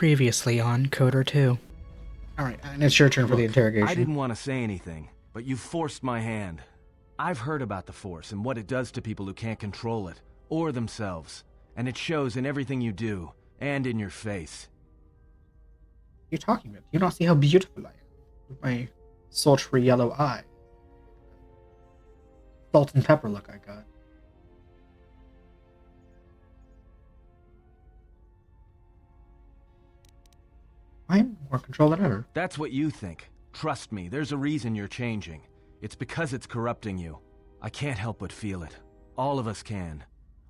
Previously on Kotor 2. Alright, and it's your turn for the interrogation. I didn't want to say anything, but you forced my hand. I've heard about the Force and what it does to people who can't control it, or themselves. And it shows in everything you do, and in your face. What are you talking about? You don't see how beautiful I am with my sultry yellow eye. Salt and pepper look I got. I'm more control than ever. That's what you think. Trust me, there's a reason you're changing. It's because it's corrupting you. I can't help but feel it. All of us can.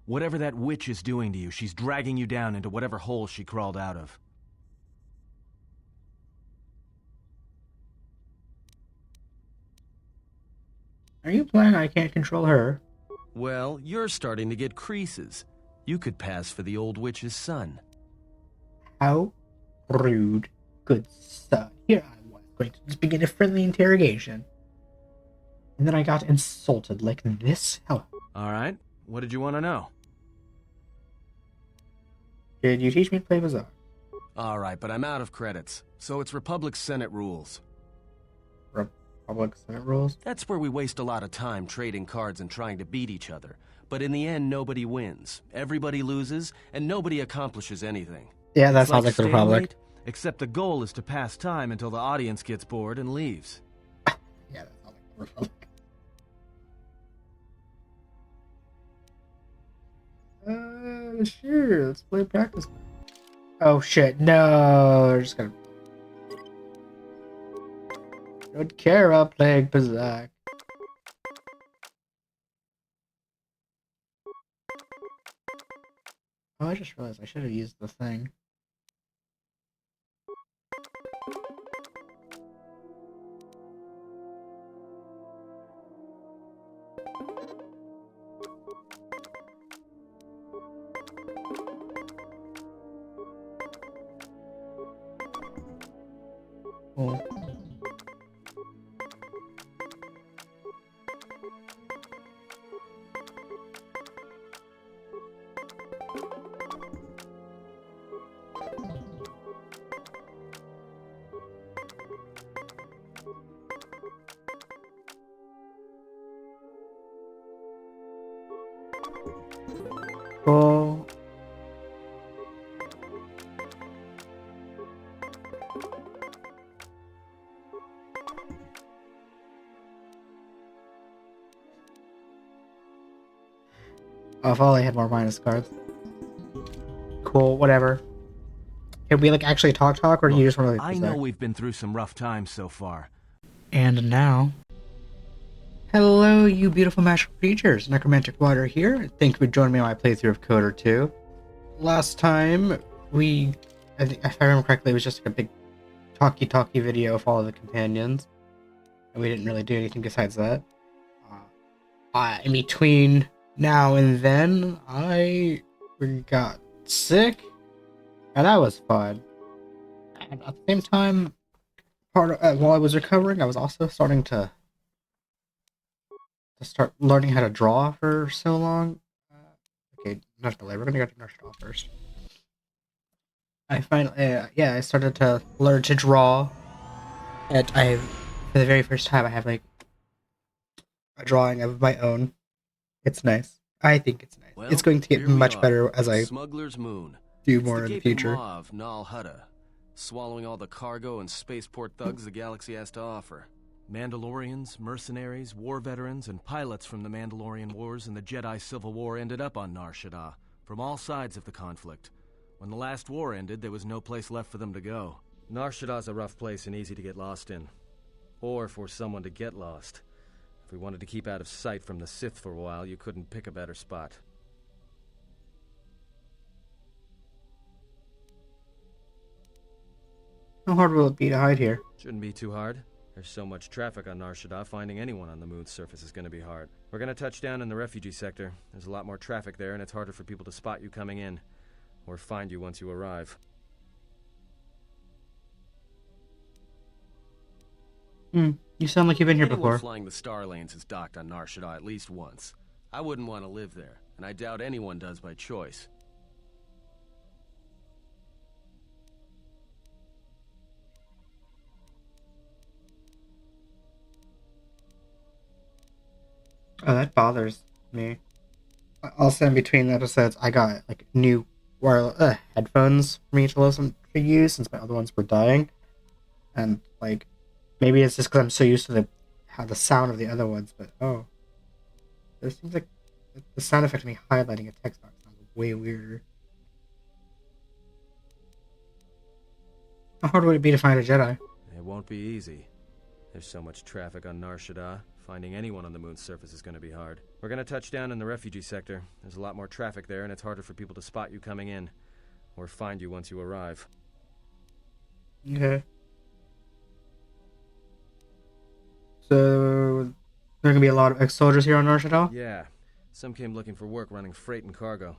Whatever that witch is doing to you, she's dragging you down into whatever hole she crawled out of. Are you implying I can't control her? Well, you're starting to get creases. You could pass for the old witch's son. How rude, good sir. Here I was going to just begin a friendly interrogation. And then I got insulted like this? How? Alright, what did you want to know? Did you teach me to play Bazaar? Alright, but I'm out of credits, so it's Republic Senate rules. Republic Senate rules? That's where we waste a lot of time trading cards and trying to beat each other. But in the end, nobody wins. Everybody loses, and nobody accomplishes anything. Yeah, that sounds like the Republic. Except the goal is to pass time until the audience gets bored and leaves. Yeah, that sounds like the Republic. Sure, let's play practice. Oh shit, no, we're just gonna... Don't care about playing Bazak. Oh, I just realized I should have used the thing. Cool. Cool. Oh, if only I had more minus cards. Cool, whatever. Can we like actually talk, or do you just want to? I know we've been through some rough times so far. And now... Hello, you beautiful magical creatures. NecromanticWater here. Thank you for joining me on my playthrough of Kotor 2. Last time, I think, if I remember correctly, it was just like a big talky video of all of the companions. And we didn't really do anything besides that. In between now and then, I got sick. And that was fun. And at the same time, while I was recovering, I was also starting to start learning how to draw for so long. Okay, not delay. We're gonna go to Nar Shaddaa first. I finally, I started to learn to draw. And for the very first time, I have like a drawing of my own. It's nice. I think it's nice. Well, it's going to get much better as I Smuggler's Moon. do more in the future. Of Nar Shaddaa, swallowing all the cargo and spaceport thugs the galaxy has to offer. Mandalorians, mercenaries, war veterans, and pilots from the Mandalorian Wars and the Jedi Civil War ended up on Nar Shaddaa, from all sides of the conflict. When the last war ended, there was no place left for them to go. Nar Shaddaa's a rough place and easy to get lost in. Or for someone to get lost. If we wanted to keep out of sight from the Sith for a while, you couldn't pick a better spot. How hard will it be to hide here? Shouldn't be too hard. There's so much traffic on Nar Shaddaa, finding anyone on the moon's surface is going to be hard. We're going to touch down in the refugee sector. There's a lot more traffic there, and it's harder for people to spot you coming in. Or find you once you arrive. You sound like you've been here Anyone before. flying the Star Lanes has docked on Nar Shaddaa at least once. I wouldn't want to live there, and I doubt anyone does by choice. Oh, that bothers me. Also, in between episodes, I got like new wireless headphones for me to listen to use since my other ones were dying, and like maybe it's just because I'm so used to the sound of the other ones. But oh, there seems like the sound effect of me highlighting a text box sounds way weirder. How hard would it be to find a Jedi? It won't be easy. There's so much traffic on Nar Shaddaa. Finding anyone on the moon's surface is going to be hard. We're going to touch down in the refugee sector. There's a lot more traffic there, and it's harder for people to spot you coming in. Or find you once you arrive. Okay. So there are gonna be a lot of ex-soldiers here on Nar Shaddaa? Yeah. Some came looking for work running freight and cargo.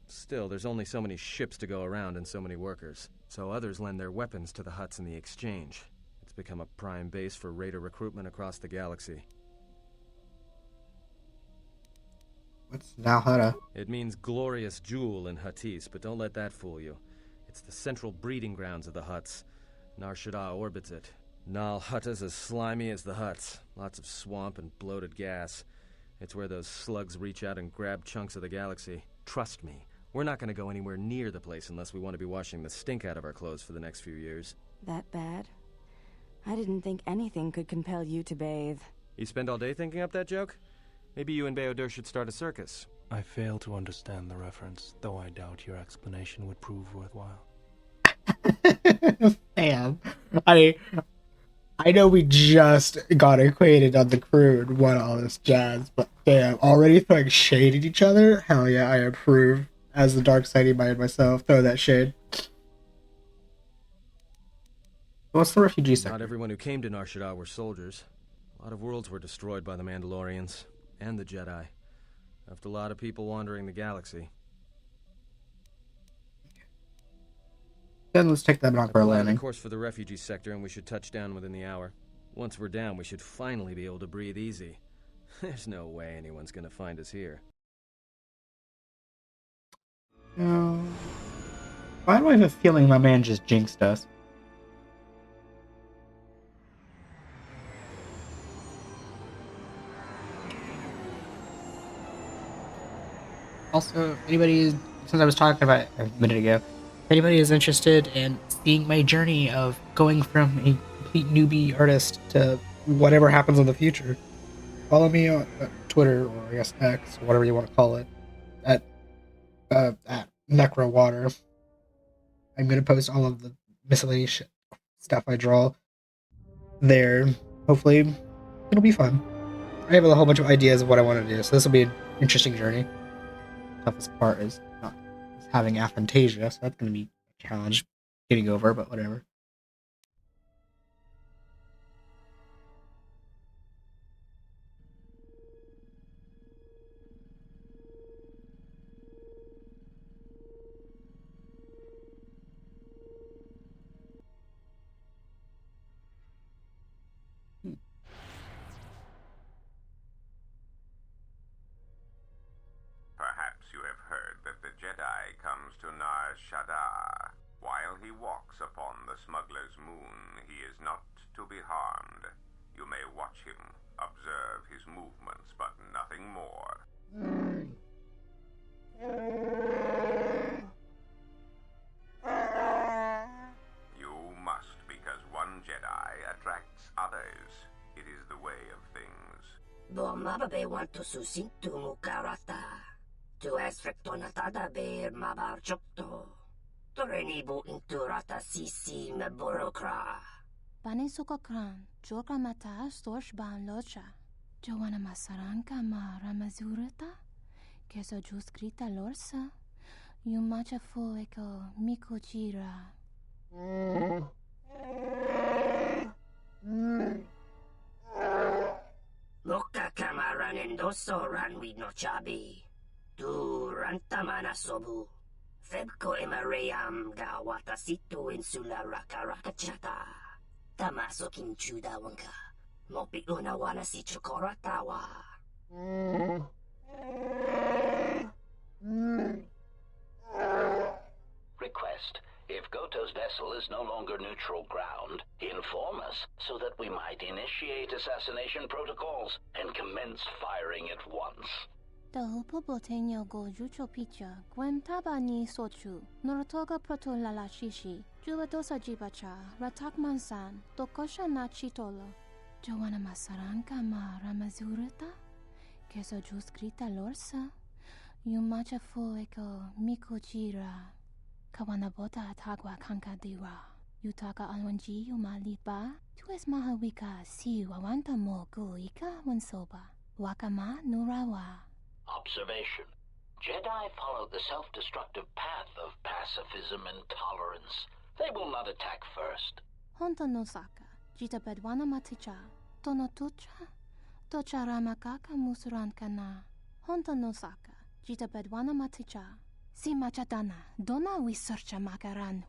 Still, there's only so many ships to go around and so many workers. So others lend their weapons to the huts in the exchange. It's become a prime base for raider recruitment across the galaxy. What's na-shaddaa? It means glorious jewel in Huttese, but don't let that fool you. It's the central breeding grounds of the Hutts. Nar Shaddaa orbits it. Nal Hutta's as slimy as the Hutts. Lots of swamp and bloated gas. It's where those slugs reach out and grab chunks of the galaxy. Trust me, we're not going to go anywhere near the place unless we want to be washing the stink out of our clothes for the next few years. That bad? I didn't think anything could compel you to bathe. You spend all day thinking up that joke? Maybe you and bao-dur should start a circus. I fail to understand the reference, though I doubt your explanation would prove worthwhile. Damn. I know we just got acquainted on the crew and what all this jazz, but damn, already throwing shade at each other? Hell yeah, I approve. As the dark sidey mind myself, throw that shade. What's the refugee sector? Not everyone who came to Nar Shaddaa were soldiers. A lot of worlds were destroyed by the Mandalorians and the Jedi. Left a lot of people wandering the galaxy. Then let's take that back for a Apply the landing. course for the refugee sector, and we should touch down within the hour. Once we're down, we should finally be able to breathe easy. There's no way anyone's gonna find us here. Why do I have a feeling my man just jinxed us? Also, anybody, since I was talking about it a minute ago, if anybody is interested in seeing my journey of going from a complete newbie artist to whatever happens in the future, follow me on Twitter, or I guess X, or whatever you want to call it, at NecroWater. I'm gonna post all of the miscellaneous stuff I draw there. Hopefully, it'll be fun. I have a whole bunch of ideas of what I want to do, so this will be an interesting journey. Toughest part is not having aphantasia, so that's gonna be a challenge getting over, but whatever. Perhaps you have heard that the Jedi comes to Nar Shaddaa. While he walks upon the smuggler's moon, he is not to be harmed. You may watch him, observe his movements, but nothing more. You must, because one Jedi attracts others. It is the way of things. Bomababe want to susintu mukarata. Tu esfrektonatada be mabarchokto. Torenibu inturata sisi meborokra. Panisukakran, joka mata storch ban locha. Joana masaranka ma ramazurata. Keso juskrita lorsa. Yumacha foeko mikuchira. Moka kamaran endoso ranwi no chabi. Tu rantamana sobu. Febko emareyam ga watasitu insula rakarakachata. Tamaso kinchuda wanka. Mopi una wana si chokoratawa. Request. If Kotor's vessel is no longer neutral ground, inform us so that we might initiate assassination protocols and commence firing at once. Dahupo boteño go jucho picha, gwem tabani sochu, norotoga proto lalashishi, jubadosa jibacha, ratak mansan, tokosha na chitolo. Joanna masaranka ma ramazurata, keso juskrita lorsa, yumacha foeko mikojira. Kawanabota atagwa kankadira. Yutaka alwanji umaliba. Tu es mahawika si wawanta mo guika wansoba. Wakama nurawa. Observation. Jedi follow the self-destructive path of pacifism and tolerance. They will not attack first. Honta no saka. Jita bedwana maticha. Tono tucha. Tocha ramakaka musuranka na. Honta no saka. Jita bedwana maticha. Si machadana, dona we searcha makaran.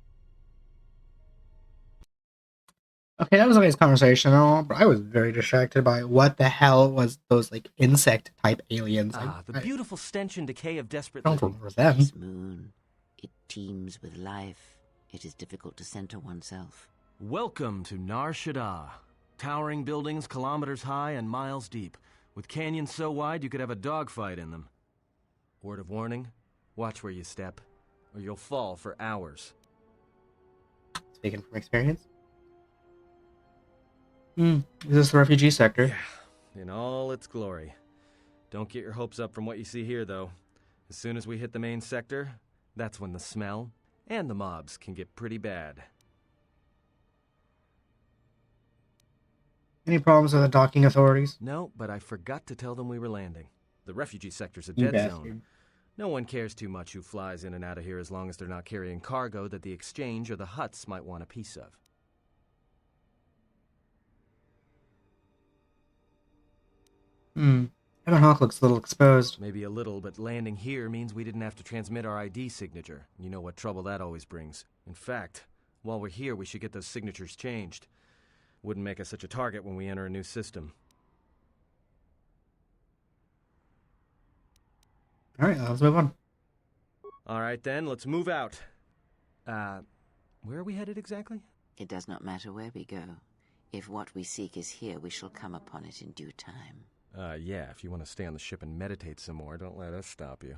Okay, that was a nice conversation and all, but I was very distracted by what the hell was those, like, insect-type aliens. The beautiful stench and decay of desperate I don't living. remember them. This moon, it teems with life. It is difficult to center oneself. Welcome to Nar Shaddaa. Towering buildings kilometers high and miles deep, with canyons so wide you could have a dogfight in them. Word of warning, watch where you step, or you'll fall for hours. Speaking from experience. Is this the refugee sector? Yeah, in all its glory. Don't get your hopes up from what you see here, though. As soon as we hit the main sector, that's when the smell and the mobs can get pretty bad. Any problems with the docking authorities? No, but I forgot to tell them we were landing. The refugee sector's a You dead bastard. zone. No one cares too much who flies in and out of here as long as they're not carrying cargo that the exchange or the Hutts might want a piece of. Evan Hawk looks a little exposed. Maybe a little, but landing here means we didn't have to transmit our ID signature. You know what trouble that always brings. In fact, while we're here, we should get those signatures changed. Wouldn't make us such a target when we enter a new system. Alright, let's move on. Alright then, let's move out. Where are we headed exactly? It does not matter where we go. If what we seek is here, we shall come upon it in due time. Yeah, if you want to stay on the ship and meditate some more, don't let us stop you.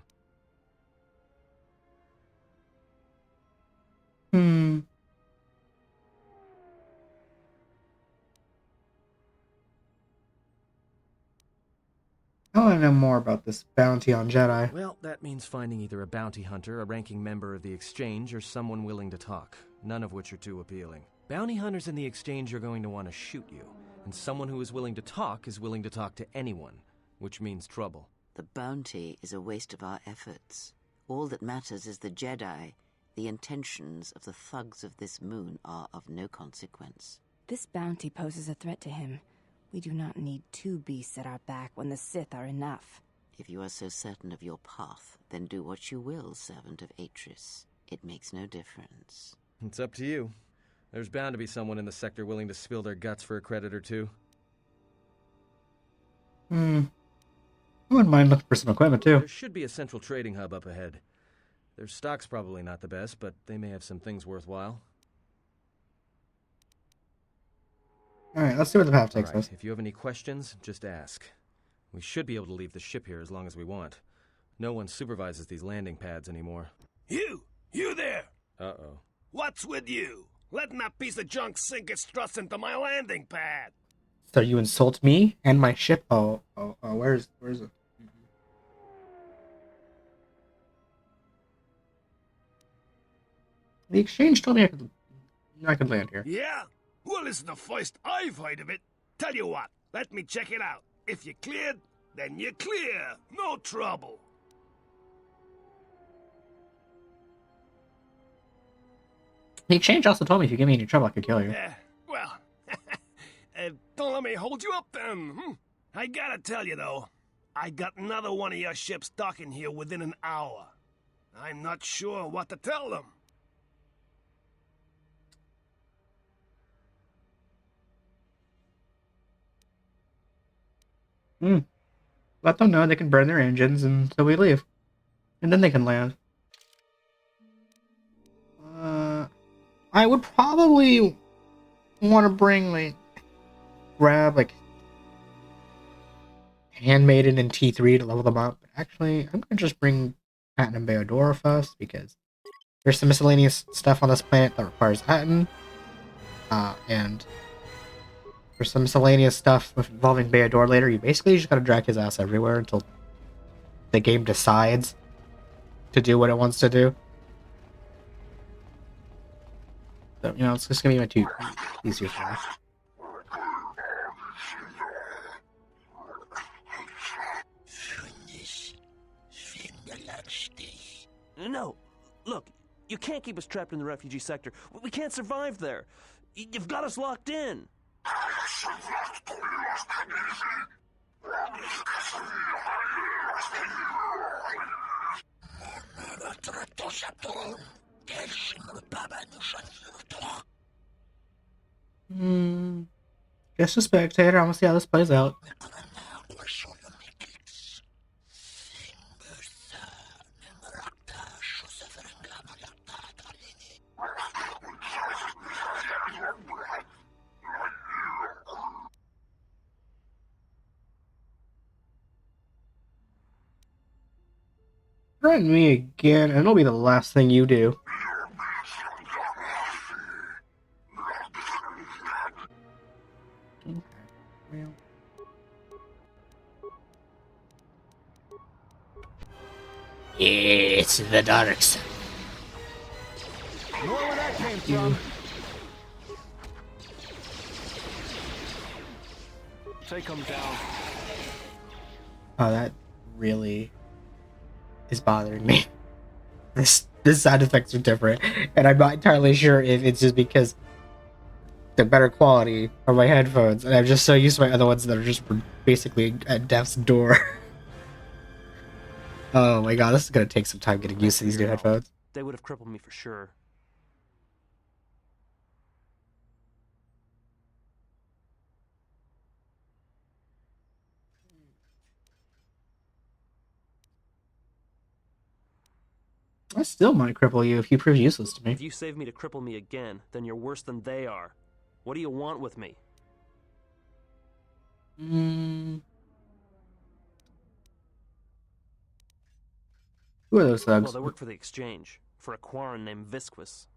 I want to know more about this bounty on Jedi. Well, that means finding either a bounty hunter, a ranking member of the Exchange, or someone willing to talk, none of which are too appealing. Bounty hunters in the Exchange are going to want to shoot you, and someone who is willing to talk to anyone, which means trouble. The bounty is a waste of our efforts. All that matters is the Jedi. The intentions of the thugs of this moon are of no consequence. This bounty poses a threat to him. We do not need two beasts at our back when the Sith are enough. If you are so certain of your path, then do what you will, servant of Atris. It makes no difference. It's up to you. There's bound to be someone in the sector willing to spill their guts for a credit or two. I wouldn't mind looking for some equipment, too. There should be a central trading hub up ahead. Their stock's probably not the best, but they may have some things worthwhile. Alright, let's see where the path takes us. If you have any questions, just ask. We should be able to leave the ship here as long as we want. No one supervises these landing pads anymore. You there! Uh-oh. What's with you? Letting that piece of junk sink its struts into my landing pad! So you insult me and my ship? Where's it? The Exchange told me I could land here. Yeah? Well, this is the first I've heard of it. Tell you what, let me check it out. If you're cleared, then you're clear. No trouble. The Exchange also told me if you give me any trouble, I could kill you. Well, don't let me hold you up then. I gotta tell you, though, I got another one of your ships docking here within an hour. I'm not sure what to tell them. Let them know they can burn their engines until we leave. And then they can land. I would probably want to bring, like, grab, like, Handmaiden and T3 to level them up. But actually, I'm going to just bring Atten and bao-dur first, because there's some miscellaneous stuff on this planet that requires Atten. And there's some miscellaneous stuff involving bao-dur later. You basically just gotta drag his ass everywhere until the game decides to do what it wants to do. So, you know, it's just gonna be my two easier things. No, look, you can't keep us trapped in the refugee sector. We can't survive there. You've got us locked in. Just a spectator. I want to see how this plays out. Threaten me again, and it'll be the last thing you do. Okay, well. It's the dark side. More where that came from. Take them down. Oh, that really is bothering me. The sound effects are different, and I'm not entirely sure if it's just because the better quality of my headphones, and I'm just so used to my other ones that are just basically at death's door. Oh my god, this is gonna take some time getting used to these new headphones. They would have crippled me for sure. I still might cripple you if you prove useless to me. If you save me to cripple me again, then you're worse than they are. What do you want with me? Who are those thugs? Well, they work for the Exchange, for a Quarren named Visquis.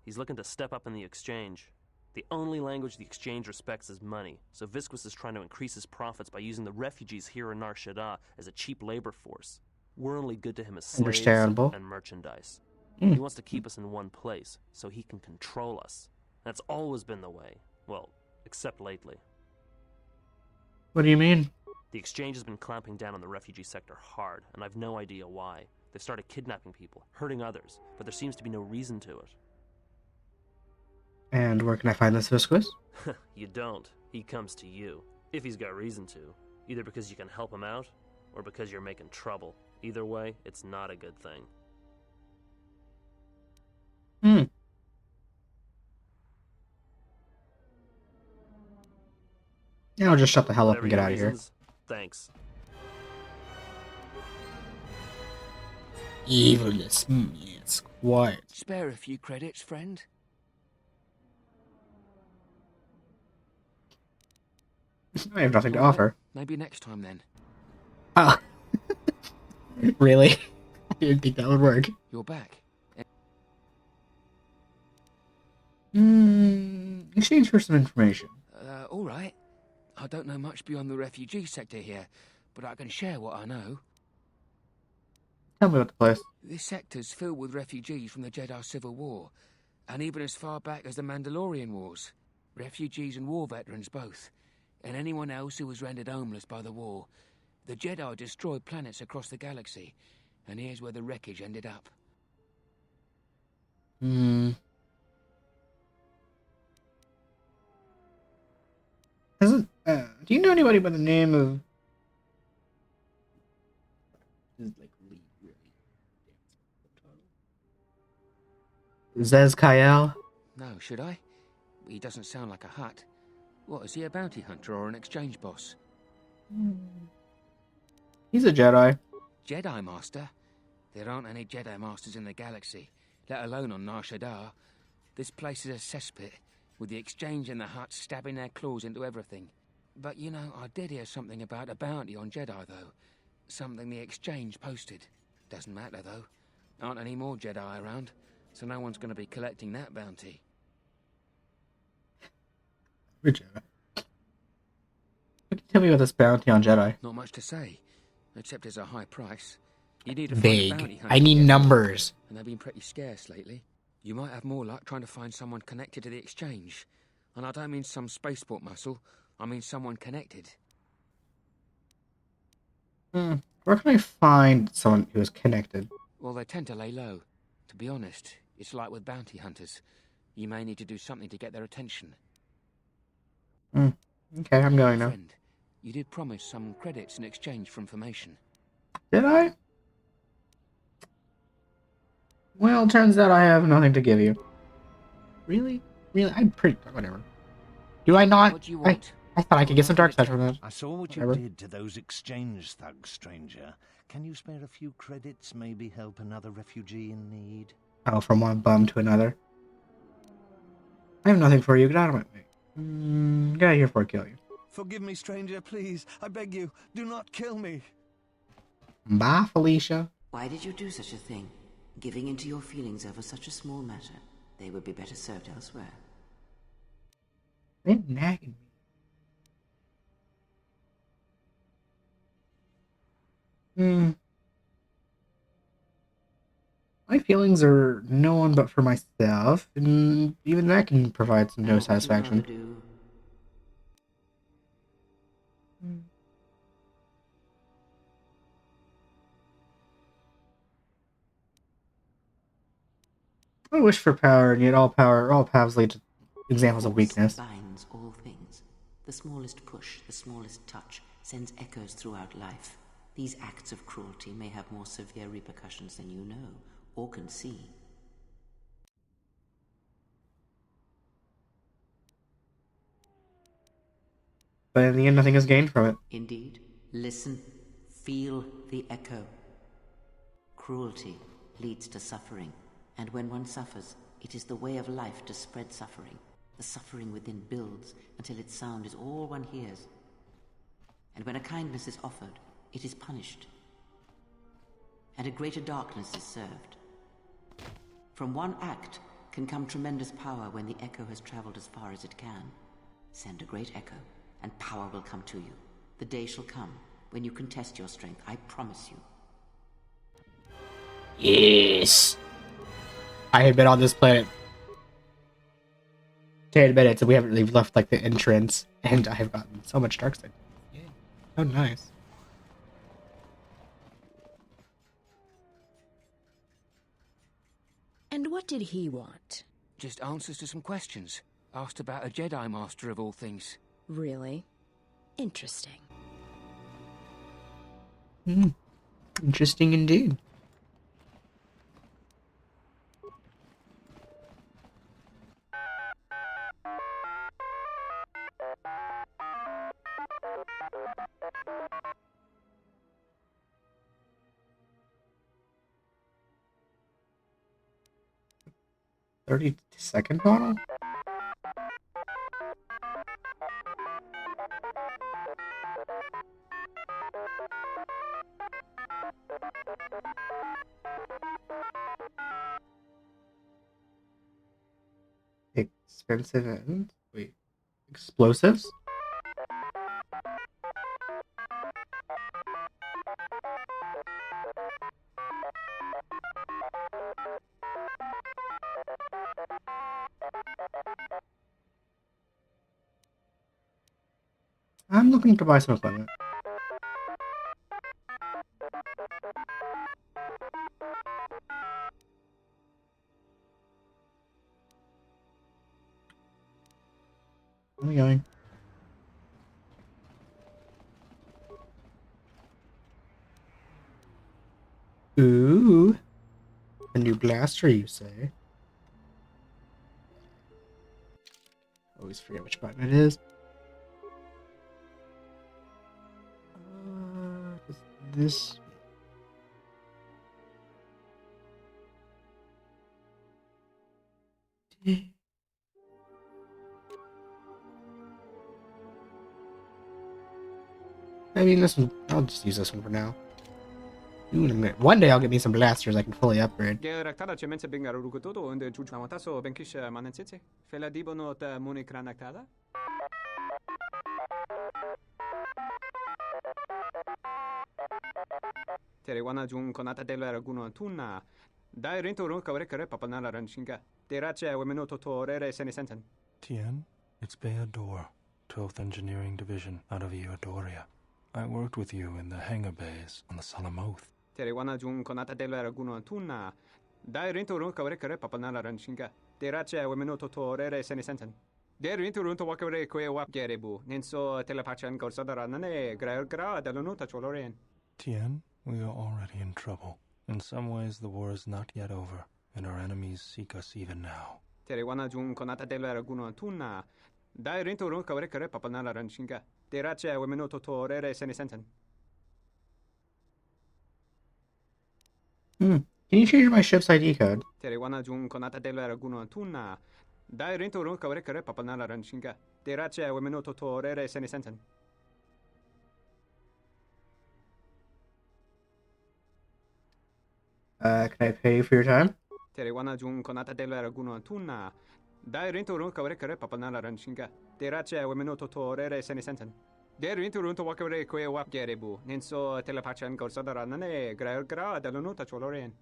He's looking to step up in the Exchange. The only language the Exchange respects is money, so Visquis is trying to increase his profits by using the refugees here in Nar Shaddaa as a cheap labor force. We're only good to him as slaves and merchandise. He wants to keep us in one place, so he can control us. That's always been the way. Well, except lately. What do you mean? The Exchange has been clamping down on the refugee sector hard, and I've no idea why. They've started kidnapping people, hurting others, but there seems to be no reason to it. And where can I find this Visquis? You don't. He comes to you. If he's got reason to. Either because you can help him out, or because you're making trouble. Either way, it's not a good thing. Yeah, I'll just shut the hell up and get Whatever out of here. reasons, thanks. Evilness. Yes, quiet. Spare a few credits, friend. I have nothing to offer. Maybe next time then. Oh. Really? I didn't think that would work. You're back. Exchange for some information. All right. I don't know much beyond the refugee sector here, but I can share what I know. Tell me about the place. This sector's filled with refugees from the Jedi Civil War, and even as far back as the Mandalorian Wars. Refugees and war veterans both, and anyone else who was rendered homeless by the war. The Jedi destroyed planets across the galaxy, and here's where the wreckage ended up. Do you know anybody by the name of... Zez Kyle? No, should I? He doesn't sound like a Hutt. What, is he a bounty hunter or an exchange boss? He's a Jedi. Jedi Master? There aren't any Jedi Masters in the galaxy, let alone on Nar Shaddaa. This place is a cesspit, with the exchange and the huts stabbing their claws into everything. But, you know, I did hear something about a bounty on Jedi, though. Something the exchange posted. Doesn't matter, though. Aren't any more Jedi around, so no one's going to be collecting that bounty. Which Jedi? What can you tell me about this bounty on Jedi? Not much to say, except it's a high price. You need to find a bounty Vague. hunter I to need get it, numbers. and they've been pretty scarce lately. You might have more luck trying to find someone connected to the exchange. And I don't mean some spaceport muscle, I mean someone connected. Where can I find someone who is connected? Well, they tend to lay low. To be honest, it's like with bounty hunters. You may need to do something to get their attention. Okay, I'm going now. Friend, you did promise some credits in exchange for information. Did I? Well, turns out I have nothing to give you. Really? Really? I'm pretty... Whatever. Do I not? What do you want? I thought I could get some dark side from that. I saw what Whatever. you did to those exchange thugs, stranger. Can you spare a few credits, maybe help another refugee in need? Oh, from one bum to another. I have nothing for you. Get out of my way. Get out of here before I kill you. Forgive me, stranger, please. I beg you, do not kill me. Bye, Felicia. Why did you do such a thing? Giving in to your feelings over such a small matter. They would be better served elsewhere. They're nagging me. My feelings are no one but for myself, and even that can provide some no satisfaction. I wish for power, and yet all paths lead to examples of weakness. Binds all things. The smallest push, the smallest touch, sends echoes throughout life. These acts of cruelty may have more severe repercussions than you know, or can see. But in the end, nothing is gained from it. Indeed. Listen. Feel the echo. Cruelty leads to suffering, and when one suffers, it is the way of life to spread suffering. The suffering within builds until its sound is all one hears. And when a kindness is offered, it is punished, and a greater darkness is served. From one act can come tremendous power when the echo has traveled as far as it can. Send a great echo, and power will come to you. The day shall come when you can test your strength, I promise you. Yes! I have been on this planet 10 minutes, and we haven't really left, like, the entrance, and I have gotten so much dark side. Yeah. Oh, nice. And what did he want? Just answers to some questions. Asked about a Jedi Master of all things. Really? Interesting. Interesting indeed. $30-second model? Expensive and wait, explosives? I'm looking to buy some equipment. Where are we going? Ooh, a new blaster, you say? Always forget which button it is. This. I mean, this one, I'll just use this one for now. Ooh, one day I'll get me some blasters I can fully upgrade. Terewana jung konata dela raguno tuna. Dai rinto run kawrekare papanala ranshinga. Derache wemeno totorere senesenten. Tien, it's bao-dur, 12th Engineering Division out of Eodoria. I worked with you in the hangar bays on the Salamoth. Terewana jung konata dela raguno tuna. Dai rinto run kawrekare papanala ranshinga. Derache wemeno totorere senesenten. Der rinto run to wakare kwe wap gerebu. Ninso telepachan gorsadara nane gra delunuta choloren. Tien, we are already in trouble. In some ways, the war is not yet over, and our enemies seek us even now. Terewana jung konata dela raguno tuna. Dai rinto run kawrekare papanala ranshinga. Derache wemeno totorere senesenten. Can you change my ship's ID code? Terewana jung konata dela raguno tuna. Dai rinto run kawrekare papanala ranshinga. Derache wemeno totorere senesenten. Can I pay you for your time? Terewana jung konata dela raguno tuna. Dai rinto run kawrekare papanala ranshinga. Derache wemeno totorere senesenten. Der rinto run to wakare kwe wap gerebu. Ninso telepachan gorsadara nane gra delunuta choloren.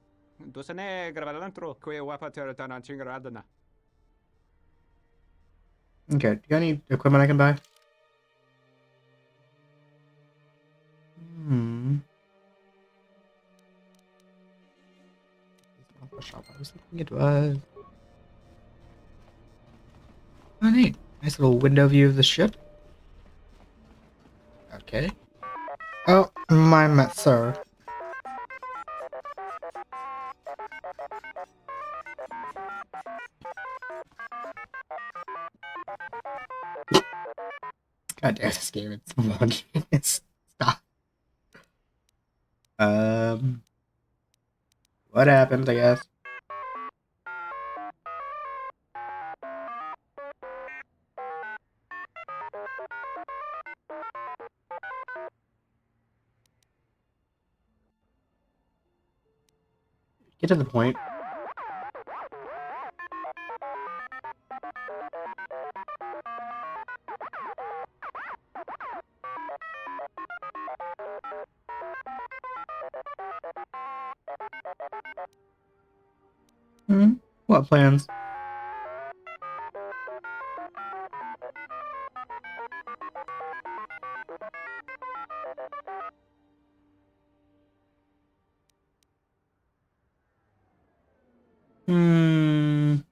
Dosane gravalantro kwe wapa teratana chingaradana. Okay, do you got any equipment I can buy? The shop I was thinking it was. Oh, neat. Nice little window view of the ship. Okay. Oh, my sir. God damn, this game, it's so much. Stop. What happened, I guess? Get to the point. What plans? You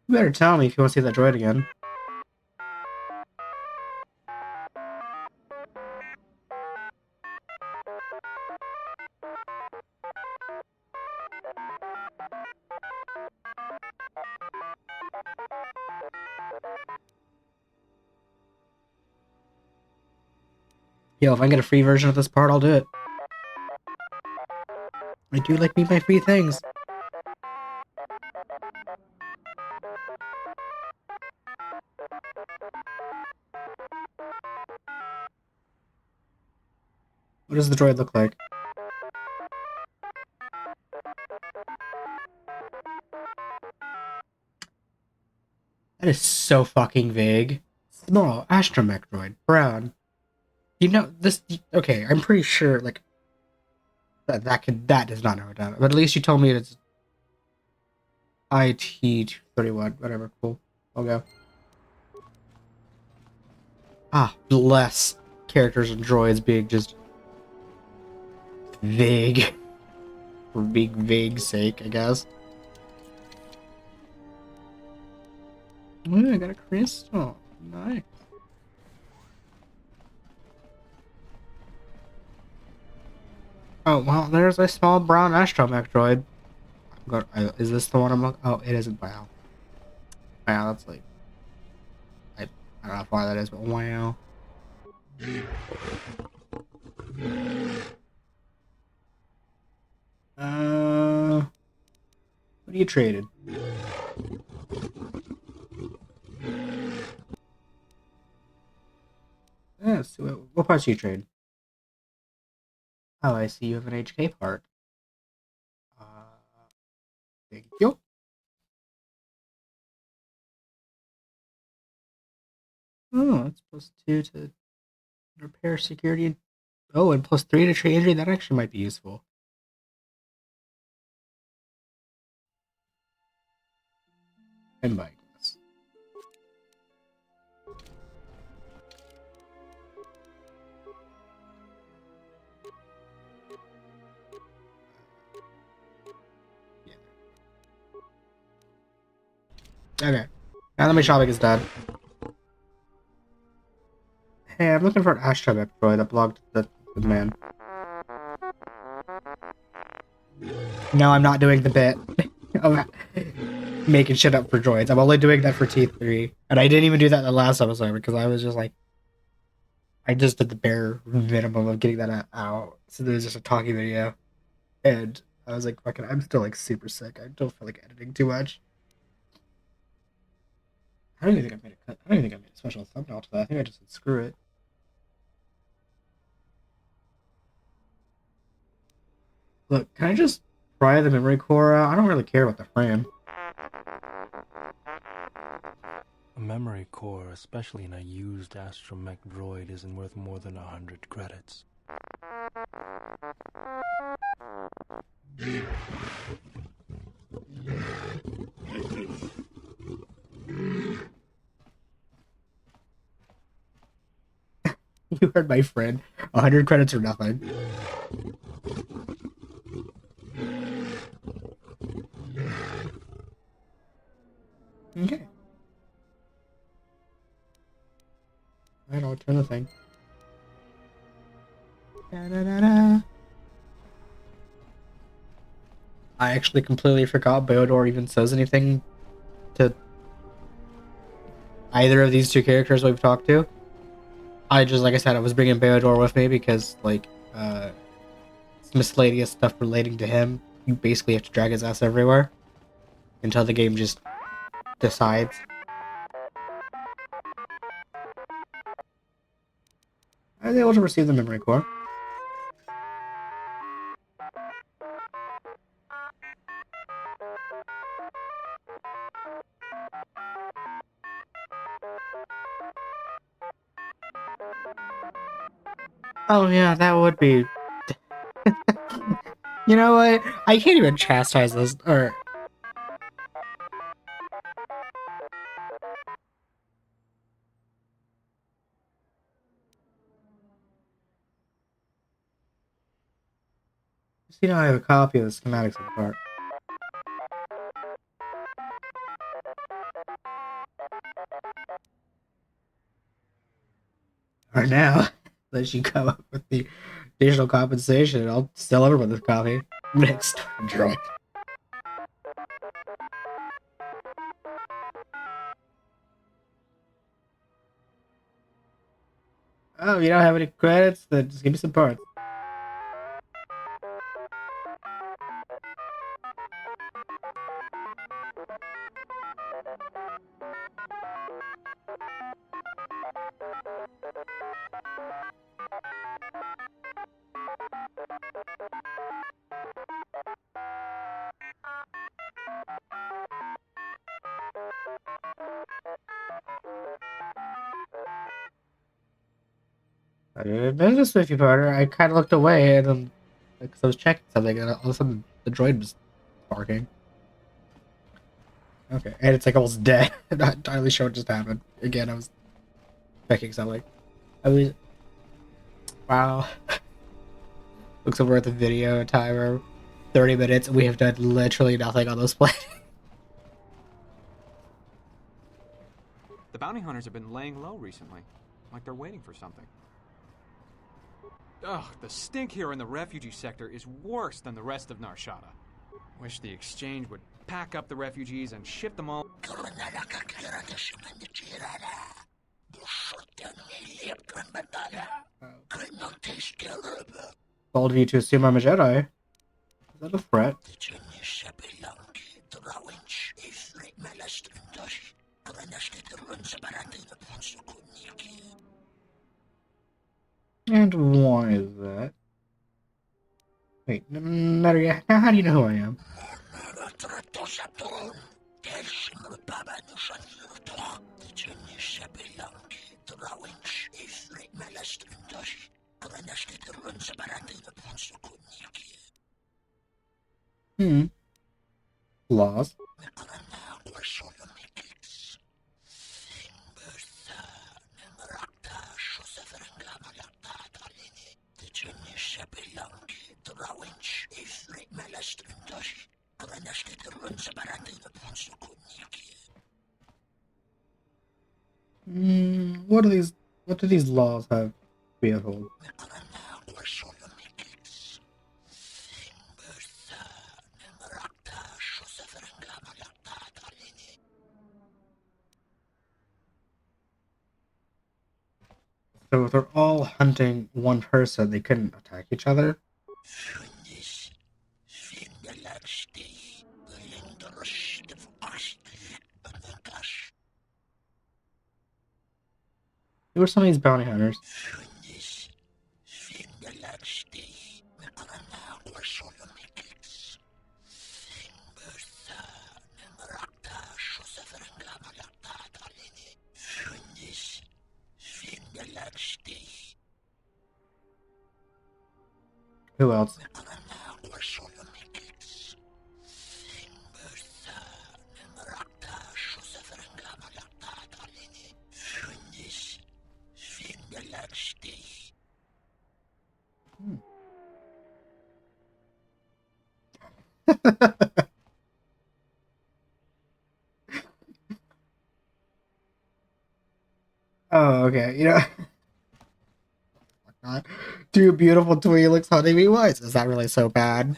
better tell me if you want to see that droid again. Yo, if I get a free version of this part, I'll do it. I do like me my free things. What does the droid look like? That is so fucking vague. Small astromech droid, brown. You know this. Okay, I'm pretty sure like that does not narrow it down. But at least you told me it's IT-31. Whatever. Cool. I'll go. Ah, bless characters and droids being just vague. For being vague sake, I guess. Ooh, I got a crystal. Nice. Oh, well, there's a small brown astromech droid. Is this the one I'm looking? Oh, it isn't. Wow. Wow, that's like... I don't know how far that is, but wow. What are you traded? let's do it. What parts do you trade? Oh, I see you have an HK part. Thank you. Oh, that's +2 to repair security. Oh, and +3 to trade injury. That actually might be useful. And my goodness. Okay. Now that my shopping is done. Hey, I'm looking for an astronaut droid that belonged to the man. No, I'm not doing the bit of making shit up for droids. I'm only doing that for T3. And I didn't even do that in the last episode because I was just like... I just did the bare minimum of getting that out. So there was just a talking video. And I was like, fucking, I'm still like super sick. I don't feel like editing too much. I don't even think I made a cut. I don't even think I made a special thumbnail to that. I think I just said screw it. Look, can I just pry the memory core out? I don't really care about the frame. A memory core, especially in a used astromech droid, isn't worth more than 100 credits. You heard my friend. 100 credits or nothing. Okay. I don't turn the thing. Da-da-da-da. I actually completely forgot bao-dur even says anything to either of these two characters we've talked to. I just, like I said, I was bringing bao-dur with me because, like, miscellaneous stuff relating to him, you basically have to drag his ass everywhere until the game just decides. I was able to receive the memory core. Oh yeah, that would be... You know what? I can't even chastise this, or... See, now I have a copy of the schematics of the part. Or now, unless you come up with the additional compensation, I'll sell everyone this copy. Next droid. Oh, you don't have any credits? Then just give me some parts. I didn't notice this Swiffy partner. I kind of looked away and then, because I was checking something, and all of a sudden the droid was barking. Okay, and it's like almost dead. I'm not entirely sure what just happened. Again, I was checking something. I was... Wow. Looks over at the video timer. 30 minutes, and we have done literally nothing on this planet. The bounty hunters have been laying low recently. Like they're waiting for something. Ugh, the stink here in the refugee sector is worse than the rest of Nar Shaddaa. Wish the exchange would pack up the refugees and ship them all. Bold of you to assume I'm a Jedi. Is that a threat? how do you know who I am? Laws. What are these? What do these laws have to be upheld? So if they're all hunting one person, they couldn't attack each other? Who are some of these bounty hunters? Who else? Oh, okay. You know, two beautiful Twi'leks hunting me once. Is that really so bad?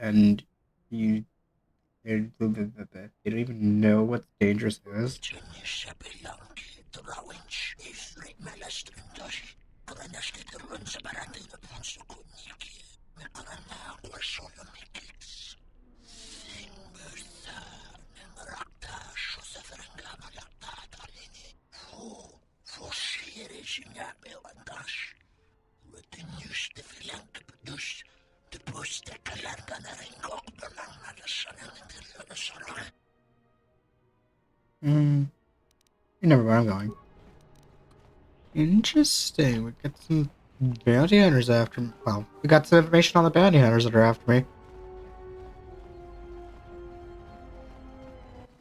And you don't even know what dangerous is. You never where I'm going. Interesting. We got some bounty hunters after me. Well, we got some information on the bounty hunters that are after me.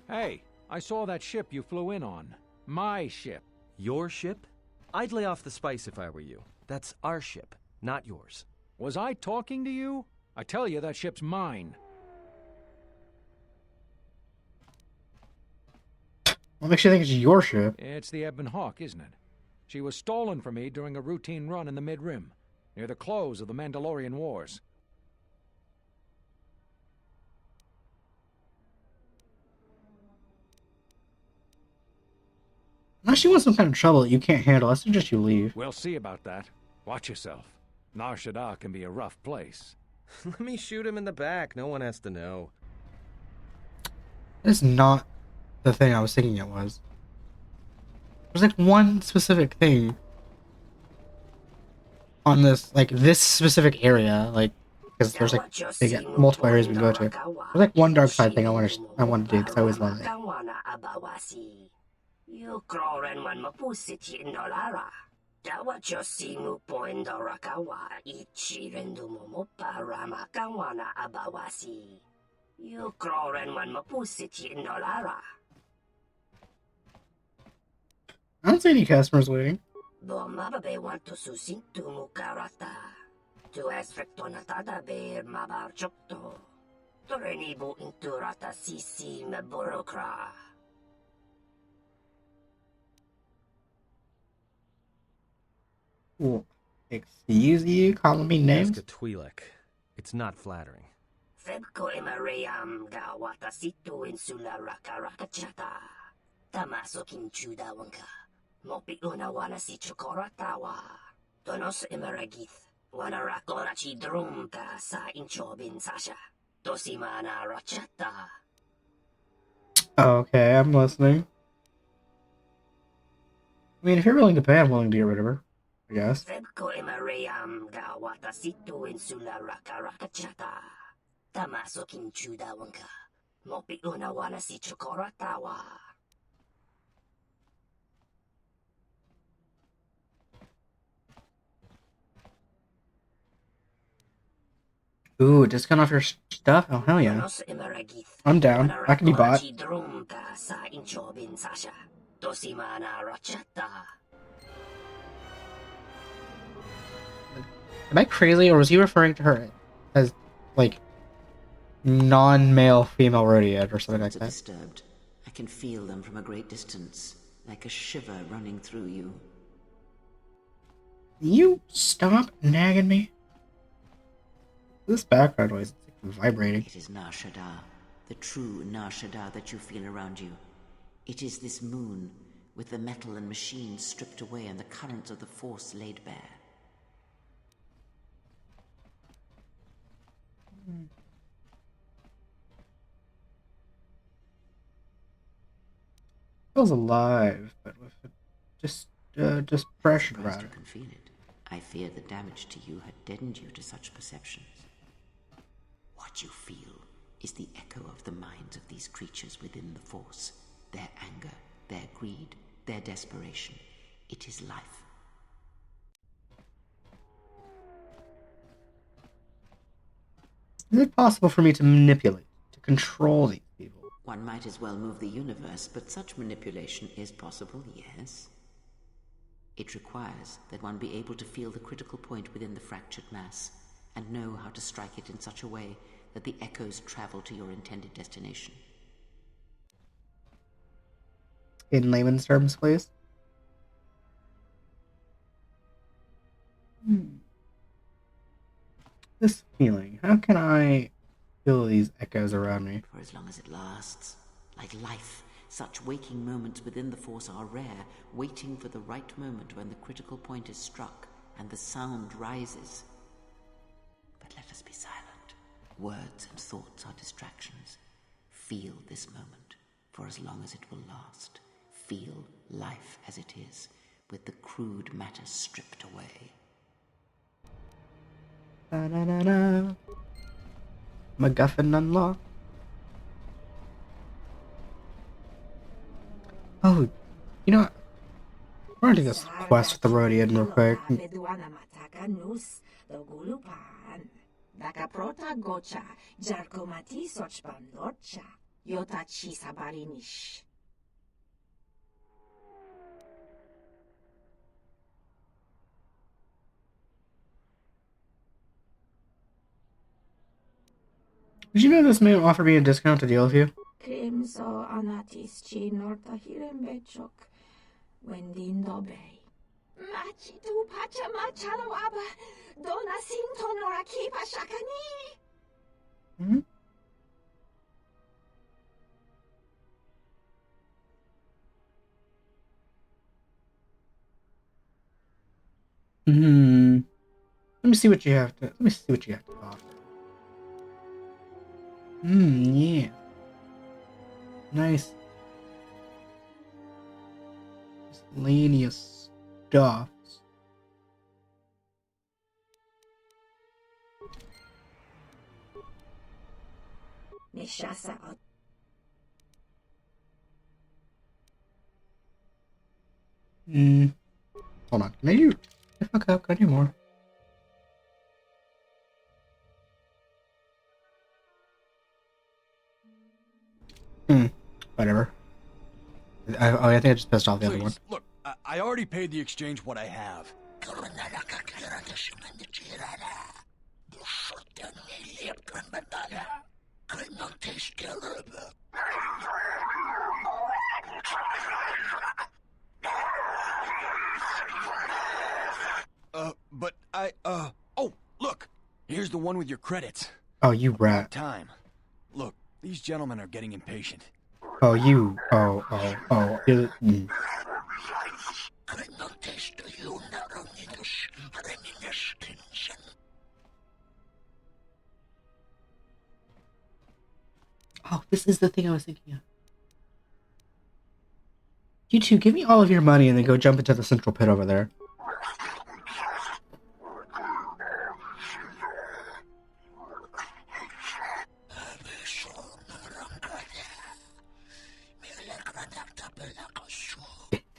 Hey, I saw that ship you flew in on. My ship. Your ship? I'd lay off the spice if I were you. That's our ship, not yours. Was I talking to you? I tell you, that ship's mine. What makes you think it's your ship? It's the Ebon Hawk, isn't it? She was stolen from me during a routine run in the Mid-Rim, near the close of the Mandalorian Wars. Unless you want some kind of trouble that you can't handle, I suggest you leave. We'll see about that. Watch yourself. Nar Shaddaa can be a rough place. Let me shoot him in the back. No one has to know. That's not the thing I was thinking it was. There's like one specific thing on this, like this specific area, like because there's like big multiple areas we can go to. There's like one dark side thing I want to do because I always love it. I don't see any customers waiting. Ooh. Excuse you, calling me names? Ask a Twi'lek. It's not flattering. Mopi una wana si chokoratawa. Donos emeragith. Wana rakora chi drumka sa inchobin sasha. Dosimana rachata. Okay, I'm listening. I mean, if you're willing to pay, I'm willing to get rid of her. I guess. Febko emarayam ga watasito insula raka rakachata. Tamaso kinchuda wanka. Mopi una wana si chokoratawa. Ooh, discount off your stuff? Oh, hell yeah. I'm down. I can be bought. Am I crazy, or was he referring to her as, like, non-male female Rodiad or something like that? Disturbed. I can feel them from a great distance, like a shiver running through you. You stop nagging me? This background noise is like vibrating. It is Nar Shaddaa, the true Nar Shaddaa that you feel around you. It is this moon, with the metal and machines stripped away and the currents of the Force laid bare. Feels alive, but with just pressure around it. You can feel it. I fear the damage to you had deadened you to such perceptions. What you feel is the echo of the minds of these creatures within the Force. Their anger, their greed, their desperation. It is life. Is it possible for me to manipulate, to control these people? One might as well move the universe, but such manipulation is possible, yes. It requires that one be able to feel the critical point within the fractured mass, and know how to strike it in such a way that the echoes travel to your intended destination. In layman's terms, please. This feeling, how can I feel these echoes around me? For as long as it lasts. Like life, such waking moments within the Force are rare, waiting for the right moment when the critical point is struck and the sound rises. But let us be silent. Words and thoughts are distractions. Feel this moment, for as long as it will last. Feel life as it is, with the crude matter stripped away. Da-da-da-da. MacGuffin unlocked. Oh, you know what? We're gonna do this quest with the Rodian real quick. Did you know this man offered me a discount to deal with you? Krimso anatis chi norta hirembechok. Wendindobe. Machi tu pacha machalawaba. Dona sinto noraki pashakani. Hmm? Let me see what you have to. Let me see what you have to offer. Yeah. Nice. Miscellaneous stuff. Nishasa. Hold on. Can I do? Fuck up. Can I do more? Whatever. I think I just pissed off the other one. Look, I already paid the exchange what I have. But oh, look! Here's the one with your credits. Oh, you rat. Time. Look, these gentlemen are getting impatient. Oh, you. Oh. Oh, this is the thing I was thinking of. You two, give me all of your money and then go jump into the central pit over there.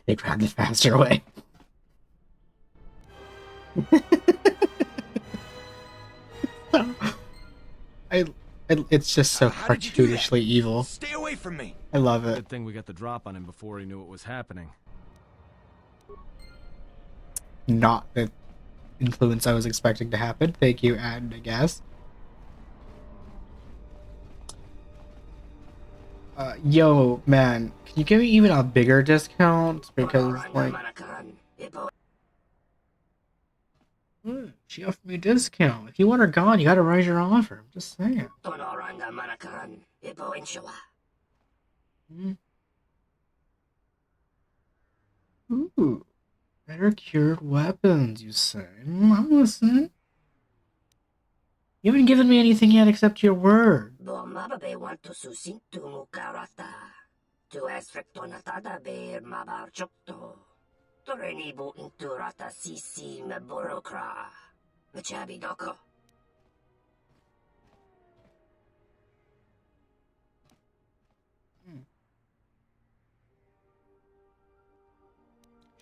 They grabbed the faster way. It's just so cartoonishly evil. Stay away from me. I love it. Good thing we got the drop on him before he knew what was happening. Not the influence I was expecting to happen. Thank you, and I guess. Yo, man, can you give me even a bigger discount? Because, like... she offered me a discount. If you want her gone, you gotta raise your offer. I'm just saying. Ooh. Better cured weapons, you say? I'm listening. You haven't given me anything yet except your word.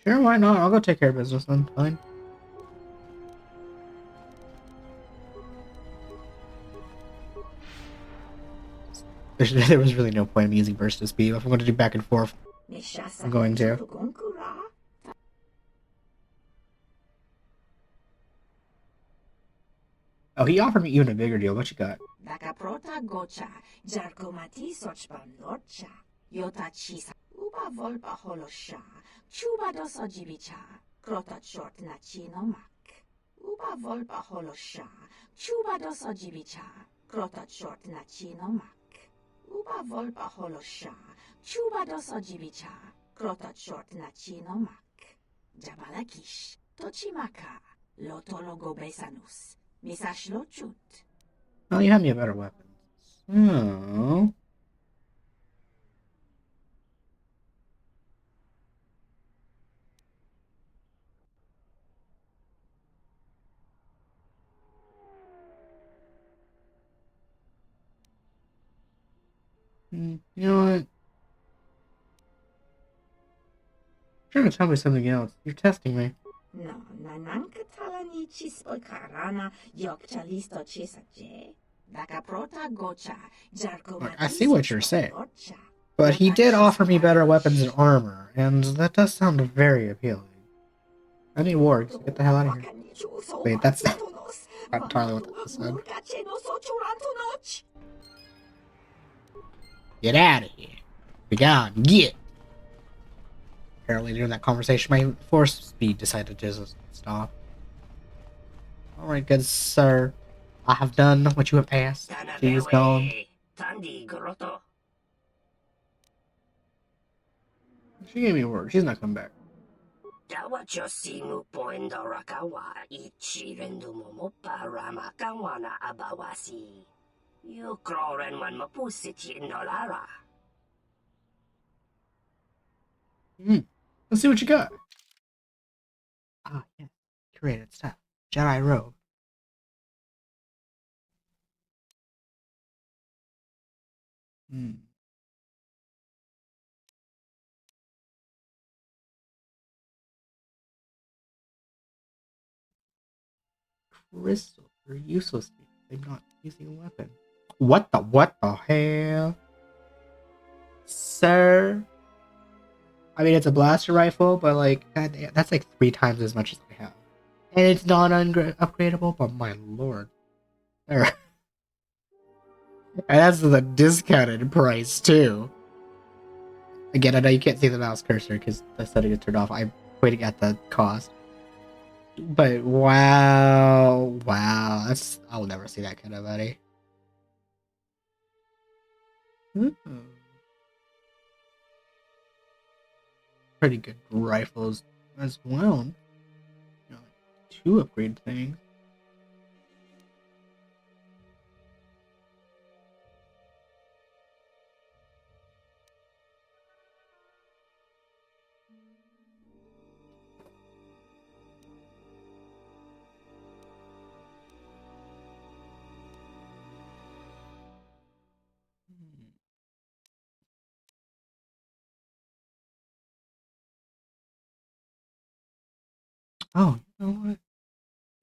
Sure, why not? I'll go take care of business then. Fine. There was really no point in me using burst of speed. If I'm going to do back and forth, I'm going to. Oh, he offered me even a bigger deal. What you got? Uba volpa holosha, chuba dosa jibicha, krotat short na chino mak. Jabalakish, tochimaka, lotologo besanus, misash lochut. Oh, you have me a better weapon. Oh. You know what? You're trying to tell me something else. You're testing me. No, nananka talani chispo karana yokcha listo chisaje. Daka prota gocha, jarko. Look, I see what you're saying. But he did offer me better weapons and armor, and that does sound very appealing. I need wargs. Get the hell out of here. Wait, that's not entirely what that said. Get out of here. Be gone. Get. Apparently during that conversation, my force speed decided to just stop. Alright, good sir. I have done what you have asked. She is gone. She gave me a word. She's not coming back. Let's see what you got. Ah, yeah. Curated stuff. Jedi robe. Crystal. They're useless. They're not using a weapon. What the hell? Sir? I mean, it's a blaster rifle, but like, that's like 3 times as much as I have. And it's not upgradable, but my lord. And that's the discounted price, too. Again, I know you can't see the mouse cursor because the setting is turned off. I'm pointing at the cost. But wow. I'll never see that kind of money. Pretty good rifles as well. You know, 2 upgrade things. Oh, you know what?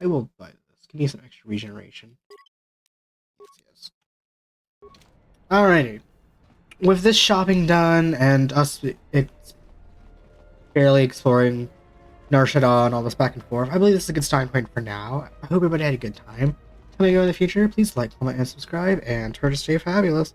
I will buy this. Give me some extra regeneration. Yes. Alrighty. With this shopping done and us barely exploring Nar Shaddaa and all this back and forth, I believe this is a good starting point for now. I hope everybody had a good time. Tell me to go in the future. Please like, comment, and subscribe, and try to stay fabulous.